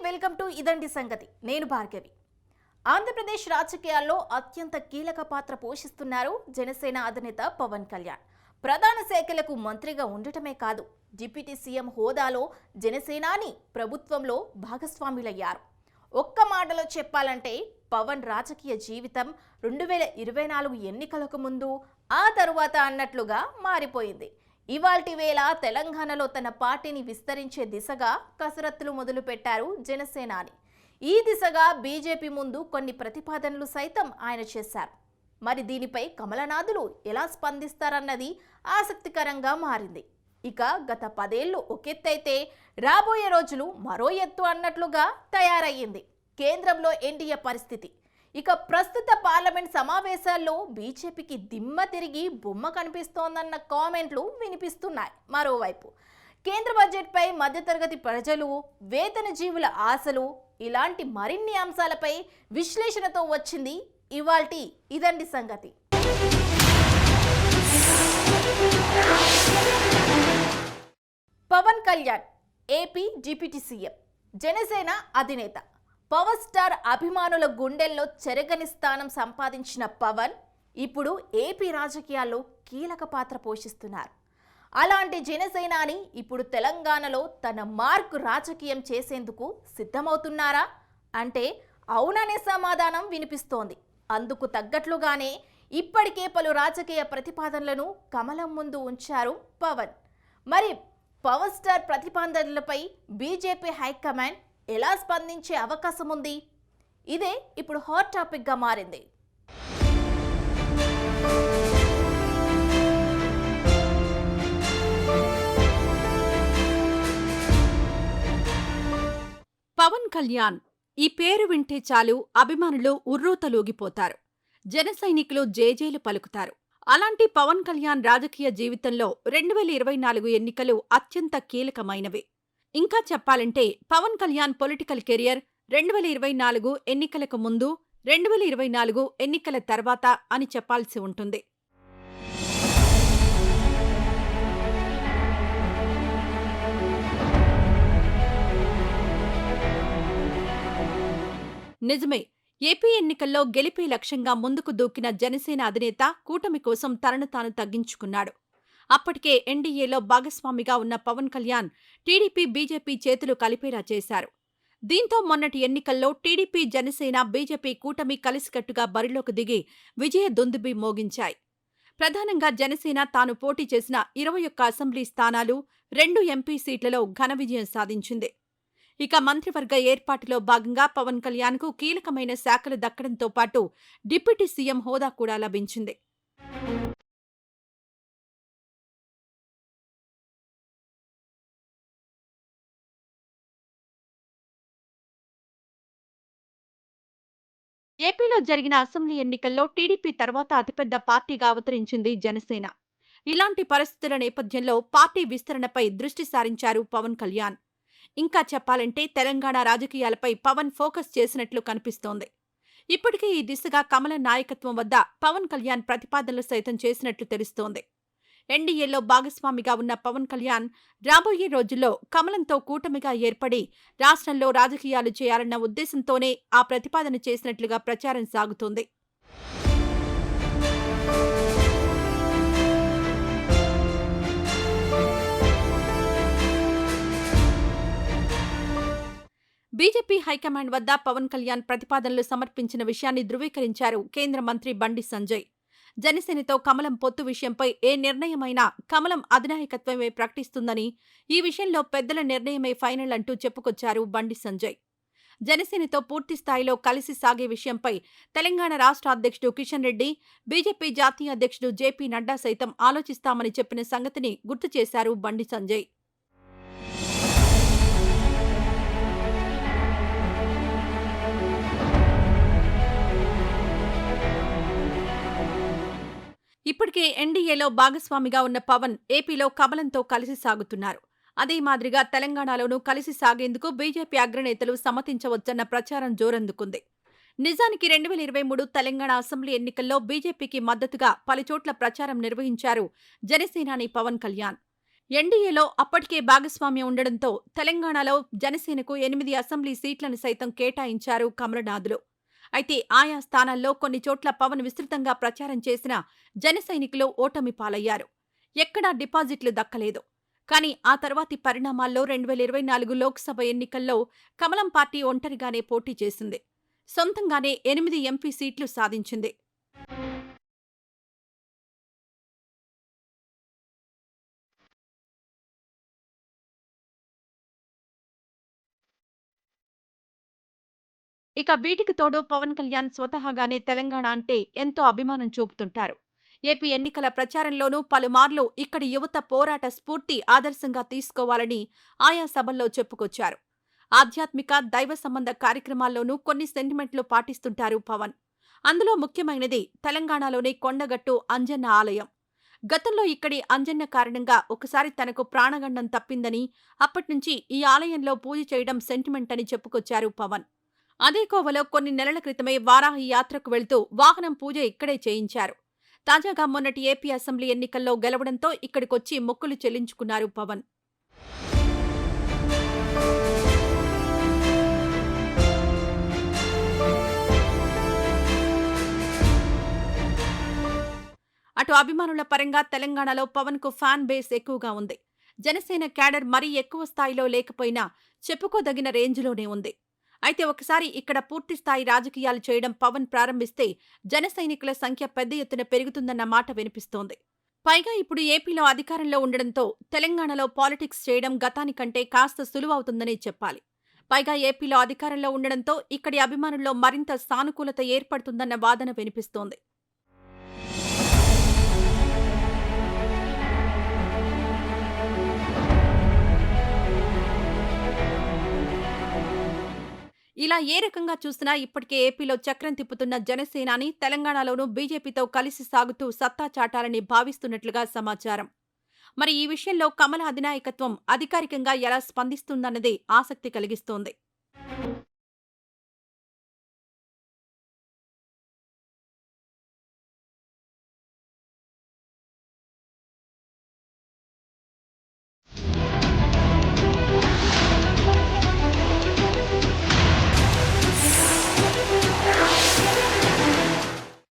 Welcome to ఇదండి సంగతి. నేను భార్గవి. ఆంధ్రప్రదేశ్ రాజకీయాల్లో అత్యంత కీలక పాత్ర పోషిస్తున్నారు జనసేన అధినేత పవన్ కళ్యాణ్. ప్రధాన శాఖలకు మంత్రిగా ఉండటమే కాదు, డిప్యూటీ సీఎం హోదాలో జనసేనాని ప్రభుత్వంలో భాగస్వాములయ్యారు. ఒక్క మాటలో చెప్పాలంటే పవన్ రాజకీయ జీవితం 2024 ఎన్నికలకు ముందు, ఆ తరువాత అన్నట్లుగా మారిపోయింది. ఇవాల్టి వేళ తెలంగాణలో తన పార్టీని విస్తరించే దిశగా కసరత్తులు మొదలుపెట్టారు జనసేనాని. ఈ దిశగా బీజేపీ ముందు కొన్ని ప్రతిపాదనలు సైతం ఆయన చేశారు. మరి దీనిపై కమలనాథులు ఎలా స్పందిస్తారన్నది ఆసక్తికరంగా మారింది. ఇక గత 10 ఏళ్లు ఒకెత్తైతే రాబోయే రోజులు మరో ఎత్తు అన్నట్లుగా తయారయ్యింది కేంద్రంలో ఎన్డీఏ పరిస్థితి. ఇక ప్రస్తుత పార్లమెంట్ సమావేశాల్లో బీజేపీకి దిమ్మ తిరిగి బొమ్మ కనిపిస్తోందన్న కామెంట్లు వినిపిస్తున్నాయి. మరోవైపు కేంద్ర బడ్జెట్పై మధ్యతరగతి ప్రజలు, వేతన జీవుల ఆశలు, ఇలాంటి మరిన్ని అంశాలపై విశ్లేషణతో వచ్చింది ఇవాల్టి ఇదండి సంగతి. Pawan Kalyan AP deputy CM, Janasena అధినేత. పవర్ స్టార్ అభిమానుల గుండెల్లో చెరగని స్థానం సంపాదించిన పవన్ ఇప్పుడు ఏపీ రాజకీయాల్లో కీలక పాత్ర పోషిస్తున్నారు. అలాంటి జనసేనాని ఇప్పుడు తెలంగాణలో తన మార్కు రాజకీయం చేసేందుకు సిద్ధమవుతున్నారా అంటే అవుననే సమాధానం వినిపిస్తోంది. అందుకు తగ్గట్లుగానే ఇప్పటికే పలు రాజకీయ ప్రతిపాదనలను కమలం ముందు ఉంచారు పవన్. మరి పవర్ స్టార్ ప్రతిపాదనలపై బీజేపీ హైకమాండ్ ఎలా స్పందించే అవకాశం ఉంది? ఇదే ఇప్పుడు హాట్ టాపిక్ గా మారింది. పవన్ కళ్యాణ్ ఈ పేరు వింటే చాలు అభిమానులు ఉర్రూతలూగిపోతారు. జన సైనికులు జేజేలు పలుకుతారు. అలాంటి పవన్ కళ్యాణ్ రాజకీయ జీవితంలో 2024 ఎన్నికలు అత్యంత కీలకమైనవి. ఇంకా చెప్పాలంటే పవన్ కళ్యాణ్ పొలిటికల్ కెరియర్ 2024 ఎన్నికలకు ముందు, 2024 ఎన్నికల తర్వాత అని చెప్పాల్సి ఉంటుంది. నిజమే, ఏపీ ఎన్నికల్లో గెలిపే లక్ష్యంగా ముందుకు దూకిన జనసేన అధినేత కూటమి కోసం తనను తాను తగ్గించుకున్నాడు. అప్పటికే ఎన్డీఏలో భాగస్వామిగా ఉన్న పవన్ కళ్యాణ్ టీడీపీ, బీజేపీ చేతులు కలిపేలా చేశారు. దీంతో మొన్నటి ఎన్నికల్లో టీడీపీ, జనసేన, బీజేపీ కూటమి కలిసికట్టుగా బరిలోకి దిగి విజయ దుందుబి మోగించాయి. ప్రధానంగా జనసేన తాను పోటీ చేసిన 21 అసెంబ్లీ స్థానాలు, 2 ఎంపీ సీట్లలో ఘన విజయం సాధించింది. ఇక మంత్రివర్గ ఏర్పాటులో భాగంగా పవన్ కళ్యాణ్కు కీలకమైన శాఖలు దక్కడంతో పాటు డిప్యూటీ సీఎం హోదా కూడా లభించింది. ఏపీలో జరిగిన అసెంబ్లీ ఎన్నికల్లో టీడీపీ తర్వాత అతిపెద్ద పార్టీగా అవతరించింది జనసేన. ఇలాంటి పరిస్థితుల నేపథ్యంలో పార్టీ విస్తరణపై దృష్టి సారించారు పవన్ కళ్యాణ్. ఇంకా చెప్పాలంటే తెలంగాణ రాజకీయాలపై పవన్ ఫోకస్ చేసినట్లు కనిపిస్తోంది. ఇప్పటికే ఈ దిశగా కమల నాయకత్వం వద్ద పవన్ కళ్యాణ్ ప్రతిపాదనలు సైతం చేసినట్లు తెలుస్తోంది. ఎన్డీఏలో భాగస్వామిగా ఉన్న పవన్ కళ్యాణ్ రాబోయే రోజుల్లో కమలంతో కూటమిగా ఏర్పడి రాష్ట్రంలో రాజకీయాలు చేయాలన్న ఉద్దేశంతోనే ఆ ప్రతిపాదన చేసినట్లుగా ప్రచారం సాగుతోంది. బీజేపీ హైకమాండ్ వద్ద పవన్ కళ్యాణ్ ప్రతిపాదనలు సమర్పించిన విషయాన్ని ధృవీకరించారు కేంద్ర మంత్రి బండి సంజయ్. జనసేనతో కమలం పొత్తు విషయంపై ఏ నిర్ణయమైనా కమలం అధినాయకత్వమే ప్రకటిస్తుందని, ఈ విషయంలో పెద్దల నిర్ణయమే ఫైనల్ అంటూ చెప్పుకొచ్చారు బండి సంజయ్. జనసేనతో పూర్తిస్థాయిలో కలిసి సాగే విషయంపై తెలంగాణ రాష్ట్ర అధ్యక్షుడు కిషన్ రెడ్డి, బీజేపీ జాతీయ అధ్యక్షుడు జేపీ నడ్డా సైతం ఆలోచిస్తామని చెప్పిన సంగతిని గుర్తు చేశారు బండి సంజయ్. ఇప్పటికే ఎన్డీఏలో భాగస్వామిగా ఉన్న పవన్ ఏపీలో కమలంతో కలిసి సాగుతున్నారు. అదే మాదిరిగా తెలంగాణలోనూ కలిసి సాగేందుకు బీజేపీ అగ్రనేతలు సమ్మతించవచ్చన్న ప్రచారం జోరందుకుంది. నిజానికి 2023 తెలంగాణ అసెంబ్లీ ఎన్నికల్లో బీజేపీకి మద్దతుగా పలుచోట్ల ప్రచారం నిర్వహించారు జనసేనాని పవన్ కళ్యాణ్. ఎన్డీఏలో అప్పటికే భాగస్వామ్యం ఉండడంతో తెలంగాణలో జనసేనకు 8 అసెంబ్లీ సీట్లను సైతం కేటాయించారు కమలనాథులు. అయితే ఆయా స్థానాల్లో కొన్ని చోట్ల పవన్ విస్తృతంగా ప్రచారం చేసిన జన సైనికులు ఓటమి పాలయ్యారు. ఎక్కడా డిపాజిట్లు దక్కలేదు. కానీ ఆ తర్వాతి పరిణామాల్లో 2024 లోక్సభ ఎన్నికల్లో కమలం పార్టీ ఒంటరిగానే పోటీ చేసింది. సొంతంగానే 8 ఎంపీ సీట్లు సాధించింది. ఇక వీటికి తోడు పవన్ కళ్యాణ్ స్వతహాగానే తెలంగాణ అంటే ఎంతో అభిమానం చూపుతుంటారు. ఏపీ ఎన్నికల ప్రచారంలోనూ పలుమార్లు ఇక్కడి యువత పోరాట స్ఫూర్తి ఆదర్శంగా తీసుకోవాలని ఆయా సభల్లో చెప్పుకొచ్చారు. ఆధ్యాత్మిక, దైవ సంబంధ కార్యక్రమాల్లోనూ కొన్ని సెంటిమెంట్లు పాటిస్తుంటారు పవన్. అందులో ముఖ్యమైనది తెలంగాణలోని కొండగట్టు అంజన్న ఆలయం. గతంలో ఇక్కడి అంజన్న కారణంగా ఒకసారి తనకు ప్రాణగండం తప్పిందని, అప్పట్నుంచి ఈ ఆలయంలో పూజ చేయడం సెంటిమెంట్ అని చెప్పుకొచ్చారు పవన్. అదే కోవలో కొన్ని నెలల క్రితమే వారాహి యాత్రకు వెళ్తూ వాహనం పూజ ఇక్కడే చేయించారు. తాజాగా మొన్నటి ఏపీ అసెంబ్లీ ఎన్నికల్లో గెలవడంతో ఇక్కడికొచ్చి మొక్కులు చెల్లించుకున్నారు పవన్. అటు అభిమానుల పరంగా తెలంగాణలో పవన్ కు ఫ్యాన్ బేస్ ఎక్కువగా ఉంది. జనసేన క్యాడర్ మరీ ఎక్కువ స్థాయిలో లేకపోయినా చెప్పుకోదగిన రేంజ్లోనే ఉంది. అయితే ఒకసారి ఇక్కడ పూర్తిస్థాయి రాజకీయాలు చేయడం పవన్ ప్రారంభిస్తే జన సైనికుల సంఖ్య పెద్ద ఎత్తున పెరుగుతుందన్న మాట వినిపిస్తోంది. పైగా ఇప్పుడు ఏపీలో అధికారంలో ఉండడంతో తెలంగాణలో పాలిటిక్స్ చేయడం గతానికంటే కాస్త సులువవుతుందనే చెప్పాలి. పైగా ఏపీలో అధికారంలో ఉండడంతో ఇక్కడి అభిమానుల్లో మరింత సానుకూలత ఏర్పడుతుందన్న వాదన వినిపిస్తోంది. ఇలా ఏ రకంగా చూసినా ఇప్పటికే ఏపీలో చక్రం తిప్పుతున్న జనసేనాని తెలంగాణలోనూ బీజేపీతో కలిసి సాగుతూ సత్తా చాటాలని భావిస్తున్నట్లుగా సమాచారం. మరి ఈ విషయంలో కమల అధినాయకత్వం అధికారికంగా ఎలా స్పందిస్తుందన్నదే ఆసక్తి కలిగిస్తోంది.